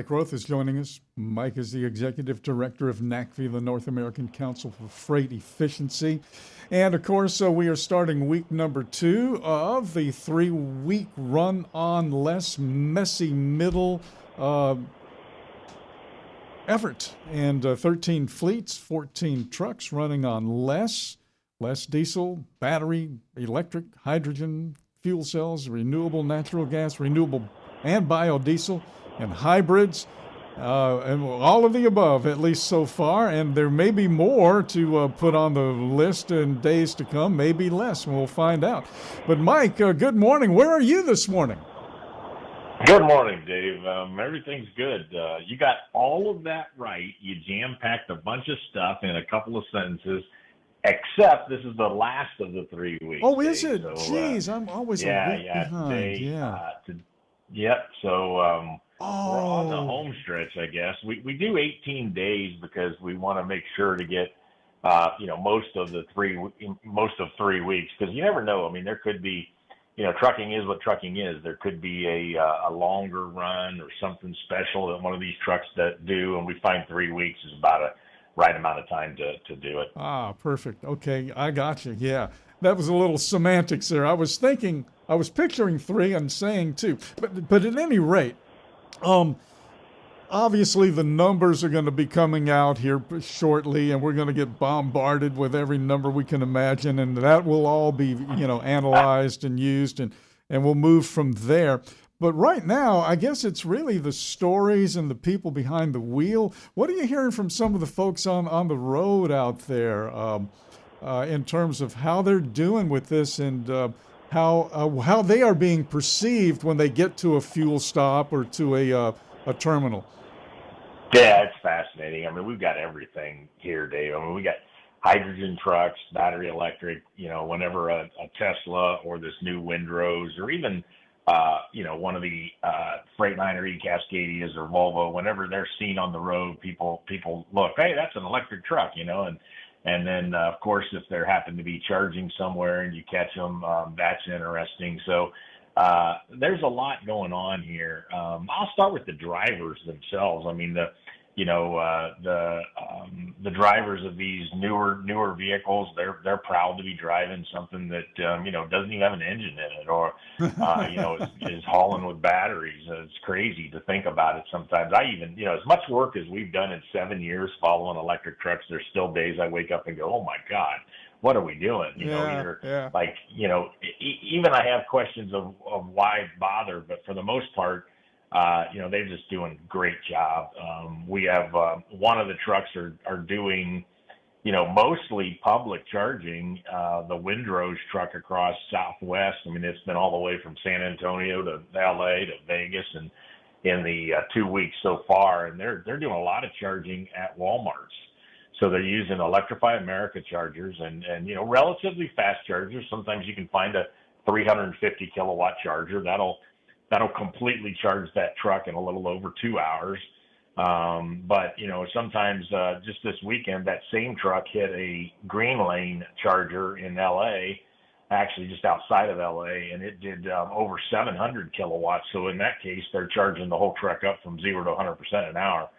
Mike Roeth is joining us. Mike is the Executive Director of NACFE, the North American Council for Freight Efficiency. And of course, we are starting week number 2 of the 3-week run on less messy middle effort. And 13 fleets, 14 trucks running on less diesel, battery, electric, hydrogen, fuel cells, renewable natural gas, renewable and biodiesel, and hybrids, and all of the above, at least so far. And there may be more to put on the list in days to come, maybe less. We'll find out. But Mike, good morning. Where are you this morning? Good morning, Dave. Everything's good. You got all of that right. You jam-packed a bunch of stuff in a couple of sentences, except this is the last of the 3 weeks. Oh, is Dave. it? So, Jeez, I'm always a week behind. Today, yep. So we're on the home stretch, I guess. We do 18 days because we want to make sure to get most of 3 weeks, because you never know. I mean, there could be, trucking is what trucking is. There could be a longer run or something special that one of these trucks that do, and we find 3 weeks is about a right amount of time to do it. Ah, perfect. Okay, I got you. Yeah, that was a little semantics there. I was picturing 3 and saying 2. But at any rate, obviously the numbers are going to be coming out here shortly, and we're going to get bombarded with every number we can imagine, and that will all be, analyzed and used, and we'll move from there. But right now, I guess it's really the stories and the people behind the wheel. What are you hearing from some of the folks on the road out there in terms of how they're doing with this, and how they are being perceived when they get to a fuel stop or to a terminal? Yeah, it's fascinating. I mean, we've got everything here, Dave. I mean, we got hydrogen trucks, battery electric, whenever a Tesla or this new Windrose, or even one of the Freightliner eCascadias or Volvo, whenever they're seen on the road, people look, hey, that's an electric truck, and then of course, if there happen to be charging somewhere and you catch them, that's interesting. So there's a lot going on here. I'll start with the drivers themselves. I mean, the drivers of these newer vehicles, they're proud to be driving something that doesn't even have an engine in it, or is hauling with batteries. It's crazy to think about it sometimes. I even, as much work as we've done in 7 years following electric trucks, there's still days I wake up and go, oh my God, what are we doing? Like, even I have questions of why bother, but for the most part, they're just doing a great job. We have one of the trucks are doing, mostly public charging. The Windrose truck across Southwest. I mean, it's been all the way from San Antonio to LA to Vegas, and in the 2 weeks so far, and they're doing a lot of charging at Walmarts. So they're using Electrify America chargers and relatively fast chargers. Sometimes you can find a 350 kilowatt charger that'll completely charge that truck in a little over 2 hours. But sometimes just this weekend, that same truck hit a green lane charger in LA, actually just outside of LA, and it did over 700 kilowatts. So in that case, they're charging the whole truck up from 0 to 100% an hour.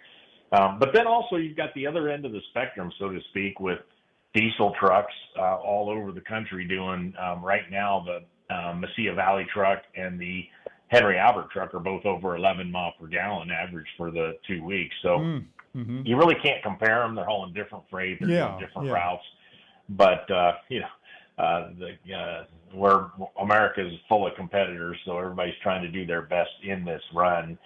But then also you've got the other end of the spectrum, so to speak, with diesel trucks all over the country doing right now. The Mesilla Valley truck and the Henry Albert truck are both over 11 miles per gallon average for the 2 weeks. So you really can't compare them. They're hauling different freight, they're doing different routes. But where America is full of competitors, so everybody's trying to do their best in this run.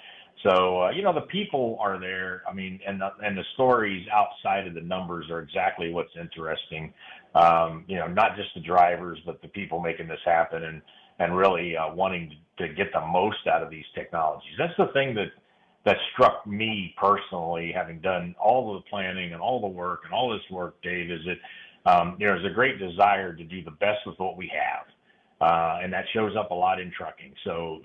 So, the people are there. I mean, and the stories outside of the numbers are exactly what's interesting. Not just the drivers, but the people making this happen and really wanting to get the most out of these technologies. That's the thing that struck me personally, having done all of the planning and all the work and all this work, Dave, is that there's a great desire to do the best with what we have. And that shows up a lot in trucking. So,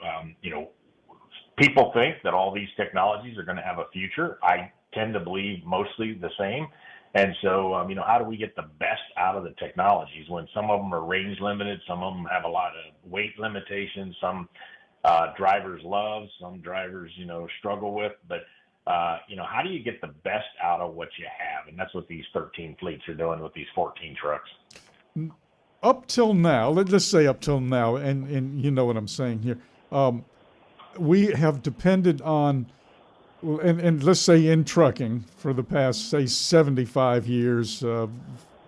people think that all these technologies are going to have a future. I tend to believe mostly the same. And so, how do we get the best out of the technologies when some of them are range limited, some of them have a lot of weight limitations, some drivers love, some drivers, struggle with. But how do you get the best out of what you have? And that's what these 13 fleets are doing with these 14 trucks. Up till now, let's say up till now, and you know what I'm saying here, we have depended on, and let's say in trucking for the past, say, 75 years,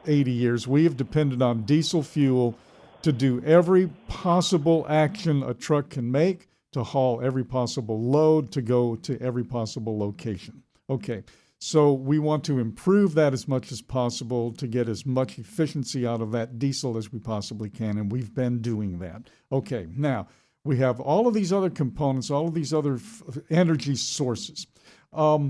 80 years, we have depended on diesel fuel to do every possible action a truck can make, to haul every possible load, to go to every possible location. Okay, so we want to improve that as much as possible to get as much efficiency out of that diesel as we possibly can, and we've been doing that. Okay, now we have all of these other components, all of these other energy sources. Are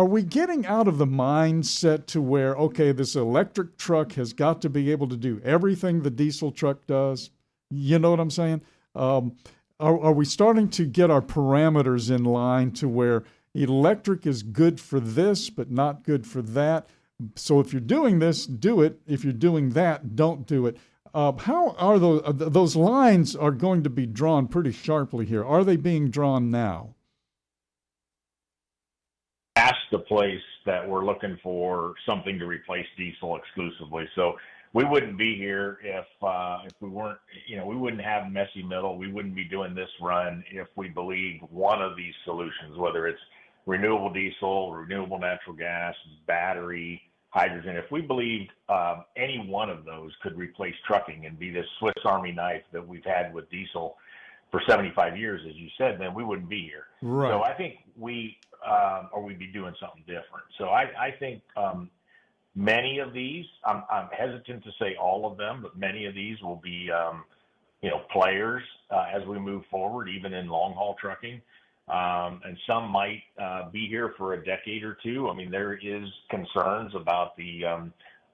we getting out of the mindset to where, okay, this electric truck has got to be able to do everything the diesel truck does? You know what I'm saying? Are we starting to get our parameters in line to where electric is good for this but not good for that? So if you're doing this, do it. If you're doing that, don't do it. How are those lines are going to be drawn pretty sharply here? Are they being drawn now? That's the place that we're looking for something to replace diesel exclusively. So we wouldn't be here if we weren't, we wouldn't have messy middle. We wouldn't be doing this run if we believed one of these solutions, whether it's renewable diesel, renewable natural gas, battery, hydrogen. If we believed any one of those could replace trucking and be this Swiss Army knife that we've had with diesel for 75 years, as you said, then we wouldn't be here. Right. So I think we'd be doing something different. So I think many of these, I'm hesitant to say all of them, but many of these will be, players as we move forward, even in long haul trucking. And some might be here for a decade or two. I mean, there is concerns about the,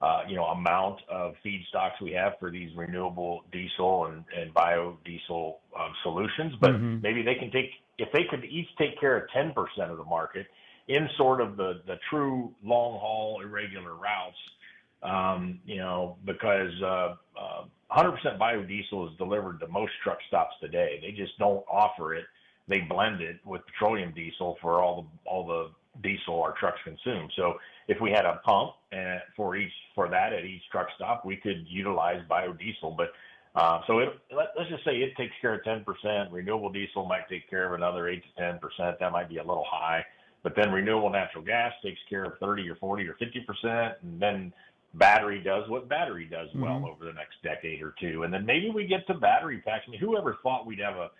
amount of feedstocks we have for these renewable diesel and biodiesel solutions. But maybe they can if they could each take care of 10% of the market in sort of the true long haul irregular routes, because 100% biodiesel is delivered to most truck stops today. They just don't offer it. They blend it with petroleum diesel for all the diesel our trucks consume. So if we had a pump for that at each truck stop, we could utilize biodiesel. But let's just say it takes care of 10%. Renewable diesel might take care of another 8 to 10%. That might be a little high. But then renewable natural gas takes care of 30 or 40 or 50%, and then battery does what battery does well over the next decade or two. And then maybe we get to battery packs. I mean, whoever thought we'd have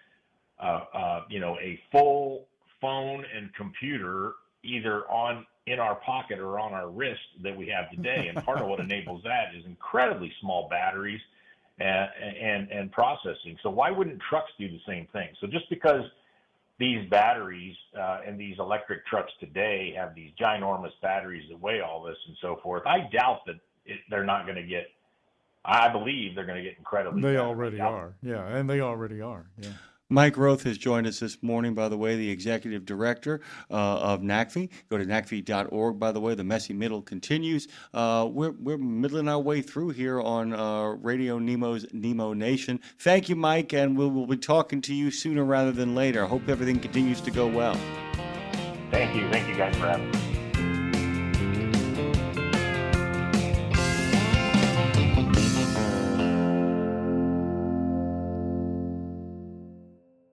a full phone and computer either in our pocket or on our wrist that we have today. And part of what enables that is incredibly small batteries and processing. So why wouldn't trucks do the same thing? So just because these batteries and these electric trucks today have these ginormous batteries that weigh all this and so forth, I doubt that they're not going to get. I believe they're going to get incredibly. They already are, yeah, and they already are, yeah. Mike Roeth has joined us this morning, by the way, the executive director of NACFE. Go to NACFE.org, by the way. The messy middle continues. We're middling our way through here on Radio Nemo's Nemo Nation. Thank you, Mike, and we'll be talking to you sooner rather than later. I hope everything continues to go well. Thank you. Thank you guys for having me.